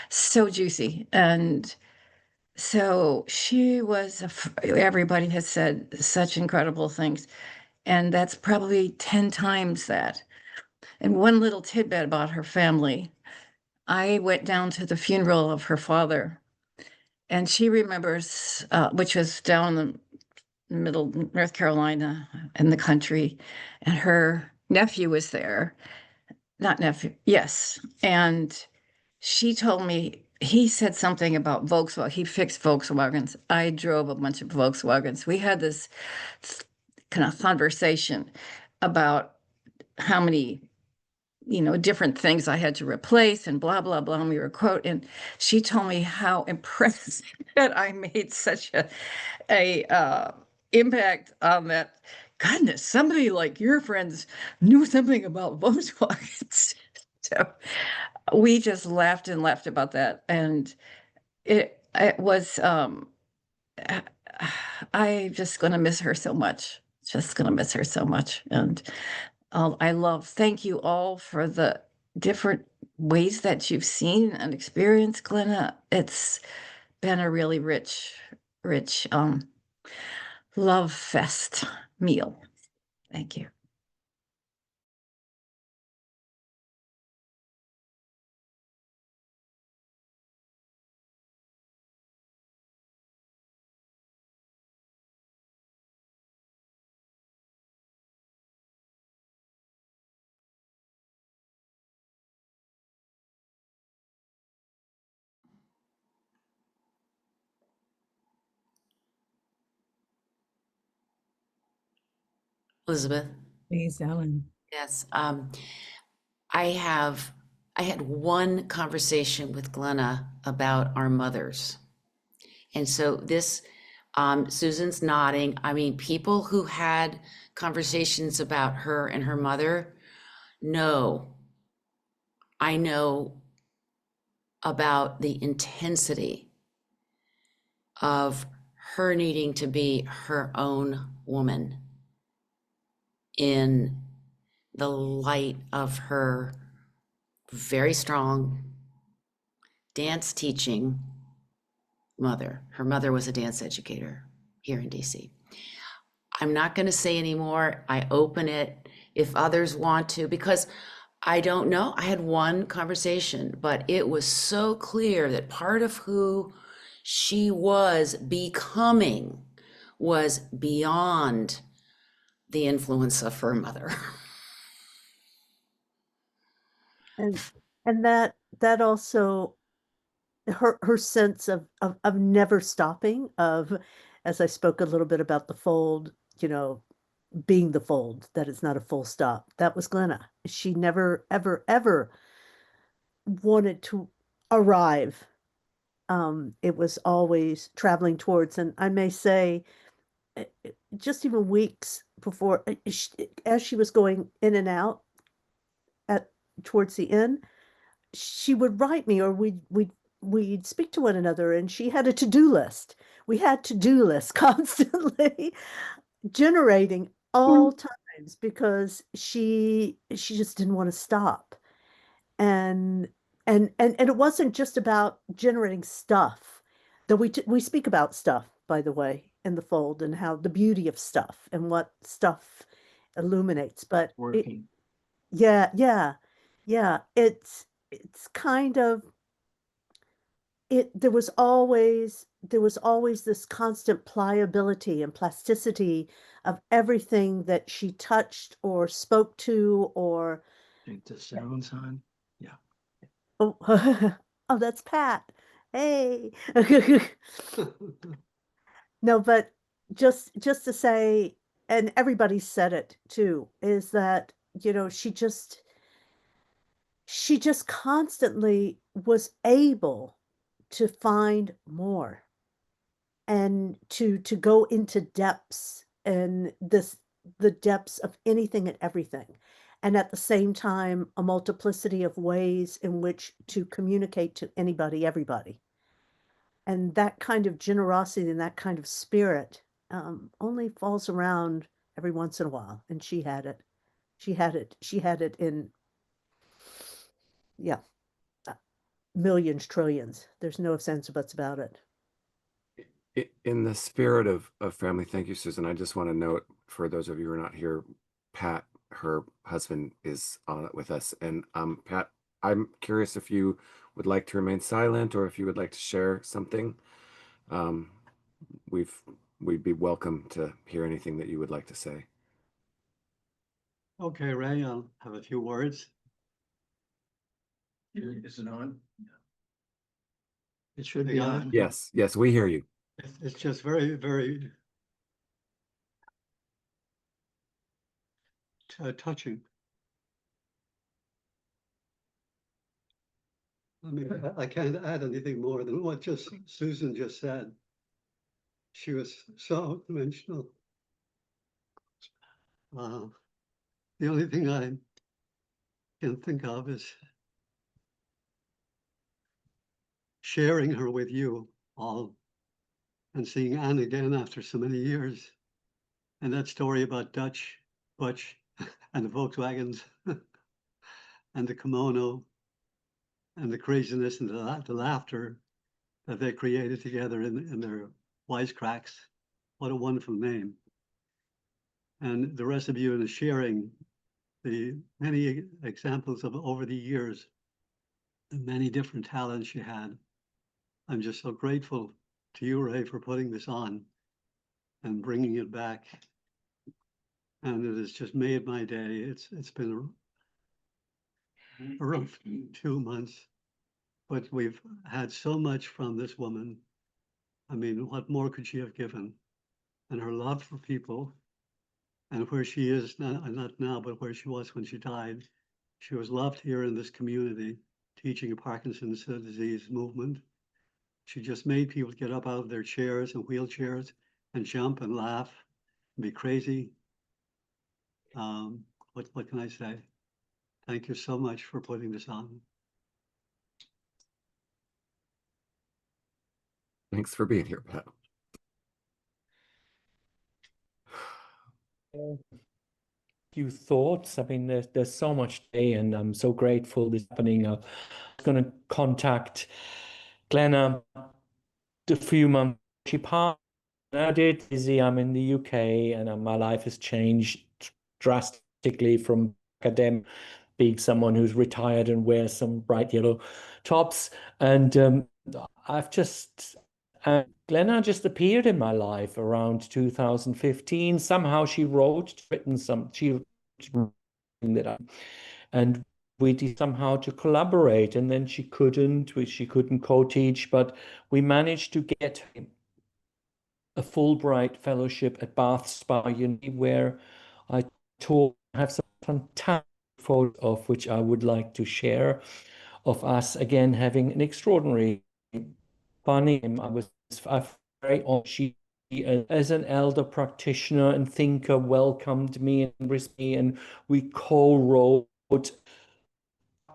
So juicy. And so she was, everybody has said such incredible things. And that's probably 10 times that. And one little tidbit about her family. I went down to the funeral of her father, and she remembers, which was down in the middle North Carolina in the country, and her nephew was there. Not nephew, yes. And she told me, he said something about Volkswagen. He fixed Volkswagens. I drove a bunch of Volkswagens. We had this kind of conversation about how many different things I had to replace and blah, blah, blah. And we were and she told me how impressed that I made such a impact on that. Goodness, somebody like your friends knew something about Volkswagens. So we just laughed and laughed about that. And it was, I'm just going to miss her so much. Just going to miss her so much. And thank you all for the different ways that you've seen and experienced Glenna. It's been a really rich love fest meal. Thank you. Elizabeth? Please, Ellen. Yes. I had one conversation with Glenna about our mothers. And so Susan's nodding. I mean, people who had conversations about her and her mother know, I know about the intensity of her needing to be her own woman in the light of her very strong dance teaching mother. Her mother was a dance educator here in DC. I'm not going to say anymore. I open it if others want to, because I don't know. I had one conversation, but it was so clear that part of who she was becoming was beyond the influence of her mother. And that also her sense of never stopping, of, as I spoke a little bit about the fold, being the fold, that it's not a full stop. That was Glenna. She never, ever, ever wanted to arrive. It was always traveling towards, and I may say, just even weeks before, as she was going in and out at towards the end, she would write me, or we'd speak to one another, and she had a to-do list. We had to-do lists constantly generating all times, because she just didn't want to stop. And and it wasn't just about generating stuff, though we speak about stuff, by the way, in the fold, and how the beauty of stuff and what stuff illuminates. But yeah, yeah, yeah. It's kind of there was always this constant pliability and plasticity of everything that she touched or spoke to, or think the sound's on. Yeah. oh, oh, that's Pat. Hey. No, but just to say, and everybody said it too, is that, she just constantly was able to find more, and to go into depths, and the depths of anything and everything, and at the same time a multiplicity of ways in which to communicate to anybody, everybody. And that kind of generosity and that kind of spirit, only falls around every once in a while, and she had it in, yeah, millions, trillions. There's no ifs, ands, or buts about it. In the spirit of family, thank you, Susan. I just want to note, for those of you who are not here, Pat, her husband, is on it with us. And Pat, I'm curious if you would like to remain silent, or if you would like to share something. We'd be welcome to hear anything that you would like to say. Okay, Ray, I'll have a few words. Is it on? It should be on. Yes, we hear you. It's just very, very touching. I mean, I can't add anything more than what Susan just said. She was so dimensional. The only thing I can think of is sharing her with you all, and seeing Anne again after so many years. And that story about Butch, and the Volkswagens, and the kimono, and the craziness, and the laughter that they created together in their wisecracks. What a wonderful name. And the rest of you in the sharing the many examples of over the years, the many different talents you had. I'm just so grateful to you, Ray, for putting this on and bringing it back. And it has just made my day. It's been a rough 2 months, but we've had so much from this woman. I mean, what more could she have given? And her love for people, and where she is, not now, but where she was when she died. She was loved here in this community, teaching a Parkinson's disease movement. She just made people get up out of their chairs and wheelchairs and jump and laugh and be crazy. What can I say? Thank you so much for putting this on. Thanks for being here, Pat. Few thoughts. I mean, there's so much today, and I'm so grateful this is happening. I was going to contact Glenna a few months. She passed. I did. I'm in the UK, and my life has changed drastically from academic, being someone who's retired and wears some bright yellow tops, and I've just. Glenna just appeared in my life around 2015. Somehow she written some, that I, and we did somehow to collaborate, and then she couldn't co-teach, but we managed to get a Fulbright fellowship at Bath Spa Uni, where I have some fantastic photos of which I would like to share, of us again having an extraordinary funny. I very honored. She, as an elder practitioner and thinker, welcomed me and embraced me, and we co-wrote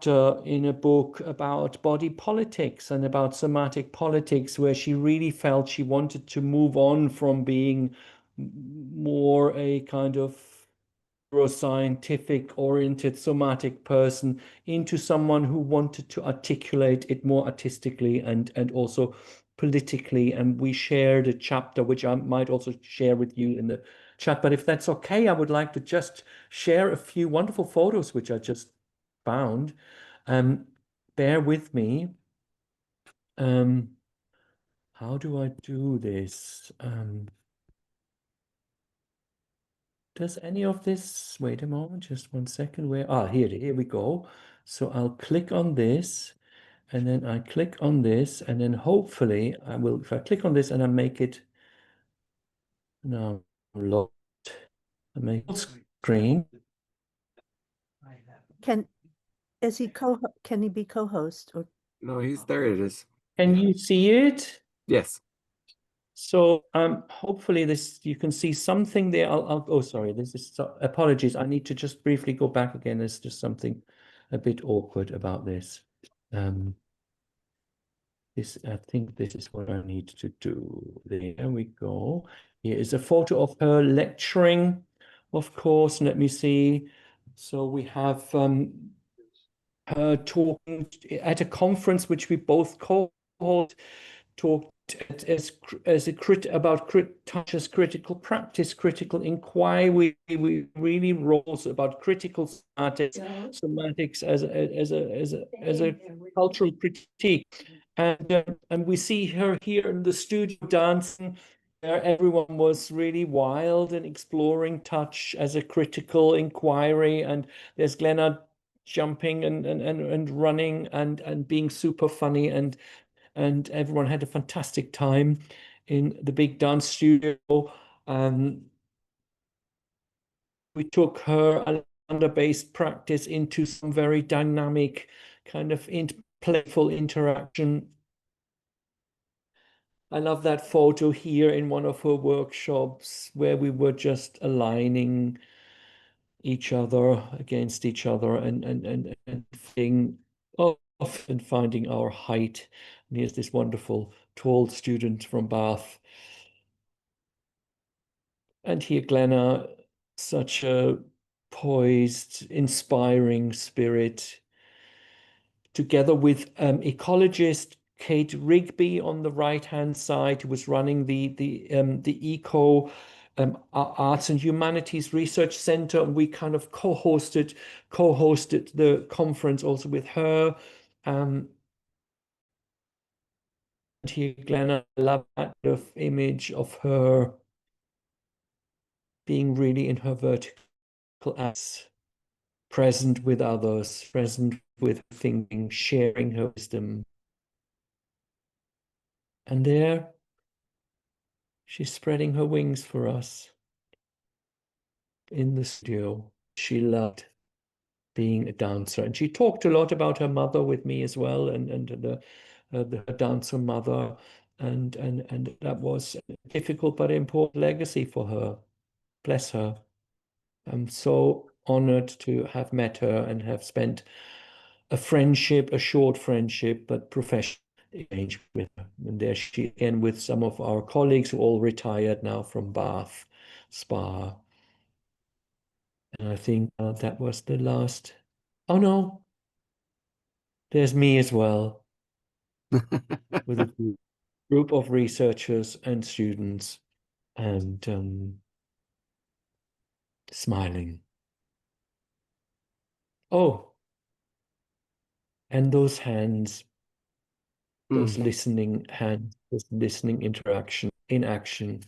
in a book about body politics and about somatic politics, where she really felt she wanted to move on from being more a kind of neuroscientific oriented somatic person into someone who wanted to articulate it more artistically and also politically. And we shared a chapter which I might also share with you in the chat, but if that's okay, I would like to just share a few wonderful photos which I just found. Bear with me. How do I do this? Does any of this, wait a moment, just 1 second, here we go. So I'll click on this, and then I click on this, and then hopefully I will, if I click on this and I make it now locked, I make it screen. Can he be co-host or? No, there it is. Can you see it? Yes. So hopefully you can see something there. Oh, sorry, apologies. I need to just briefly go back again. There's just something a bit awkward about this. I think this is what I need to do. There we go. Here is a photo of her lecturing, of course. Let me see. So we have her talking at a conference which we both co-hosted, talked about touches critical practice, critical inquiry. We really roles about critical somatics as a cultural critique, and we see her here in the studio dancing. Everyone was really wild and exploring touch as a critical inquiry, and there's Glenna jumping and running and being super funny, and everyone had a fantastic time in the big dance studio. We took her under-based practice into some very dynamic kind of playful interaction. I love that photo here in one of her workshops where we were just aligning each other against each other and finding our height. And here's this wonderful tall student from Bath. And here Glenna, such a poised, inspiring spirit, together with ecologist Kate Rigby on the right-hand side, who was running the Eco Arts and Humanities Research Center. And we kind of co-hosted the conference also with her. And here, Glenna, I love that image of her being really in her vertical as present with others, present with thinking, sharing her wisdom. And there, she's spreading her wings for us in the studio. She loved being a dancer, and she talked a lot about her mother with me as well, and her dancer mother, and that was a difficult but important legacy for her. Bless her. I'm so honored to have met her and have spent a friendship, a short friendship, but professional exchange with her. And there she again with some of our colleagues who all retired now from Bath Spa. And I think that was the last. Oh no, there's me as well, with a group of researchers and students, and smiling. Oh, and those hands, those listening hands, those listening interaction in action.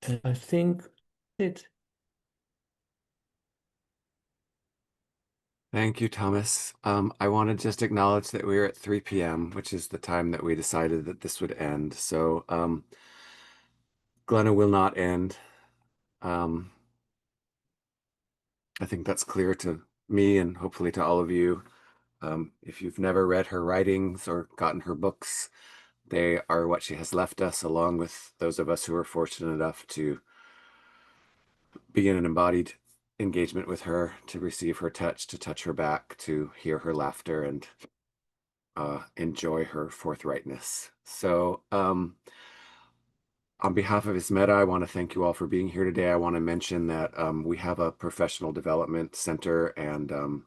And I think it. Thank you, Thomas. I want to just acknowledge that we're at 3 p.m., which is the time that we decided that this would end. So Glenna will not end. I think that's clear to me and hopefully to all of you. If you've never read her writings or gotten her books, they are what she has left us, along with those of us who are fortunate enough to be in an embodied engagement with her, to receive her touch, to touch her back, to hear her laughter, and enjoy her forthrightness. So on behalf of ISMETA, I want to thank you all for being here today. I want to mention that we have a professional development center, and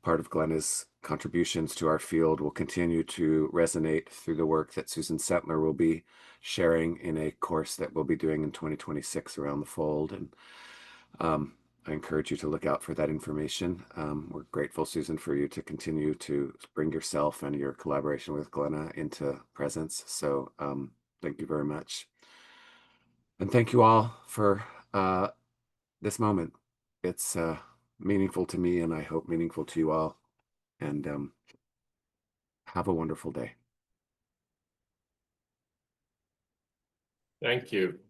part of Glenna's contributions to our field will continue to resonate through the work that Susan Settler will be sharing in a course that we'll be doing in 2026 around the fold. And I encourage you to look out for that information. We're grateful, Susan, for you to continue to bring yourself and your collaboration with Glenna into presence. So thank you very much. And thank you all for this moment. It's meaningful to me, and I hope meaningful to you all. And have a wonderful day. Thank you.